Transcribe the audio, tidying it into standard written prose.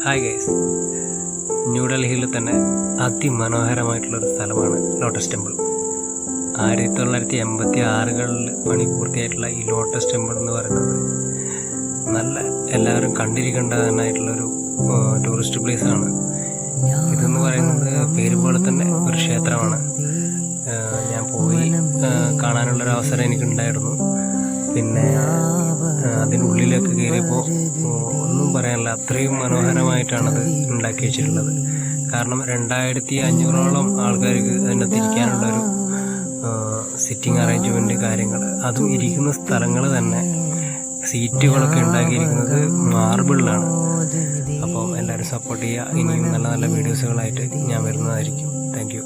Hi guys, ന്യൂഡൽഹിയിൽ തന്നെ അതിമനോഹരമായിട്ടുള്ളൊരു സ്ഥലമാണ് ലോട്ടസ് ടെമ്പിൾ. 1986 പണി പൂർത്തിയായിട്ടുള്ള ഈ ലോട്ടസ് ടെമ്പിൾ എന്ന് പറയുന്നത് നല്ല എല്ലാവരും കണ്ടിരിക്കേണ്ടതായിട്ടുള്ളൊരു ടൂറിസ്റ്റ് പ്ലേസ് ആണ്. ഇതെന്ന് പറയുന്നത് പേര് പോലെ തന്നെ ഒരു ക്ഷേത്രമാണ്. ഞാൻ പോയി കാണാനുള്ളൊരു അവസരം എനിക്കുണ്ടായിരുന്നു. പിന്നെ അതിനുള്ളിലേക്ക് കയറിയപ്പോൾ ഒന്നും പറയാനില്ല, അത്രയും മനോഹരമായിട്ടാണത് ഉണ്ടാക്കി വെച്ചിട്ടുള്ളത്. കാരണം 2500ഓളം ആൾക്കാർക്ക് അതിൻ്റെ തിരിക്കാനുള്ളൊരു സിറ്റിംഗ് അറേഞ്ച്മെൻറ്റ് കാര്യങ്ങൾ, അതും ഇരിക്കുന്ന സ്ഥലങ്ങൾ തന്നെ സീറ്റുകളൊക്കെ ഉണ്ടാക്കിയിരിക്കുന്നത് മാർബിളിലാണ്. അപ്പോൾ എല്ലാവരും സപ്പോർട്ട് ചെയ്യുക. ഇനിയും നല്ല നല്ല വീഡിയോസുകളായിട്ട് ഞാൻ വരുന്നതായിരിക്കും. Thank you.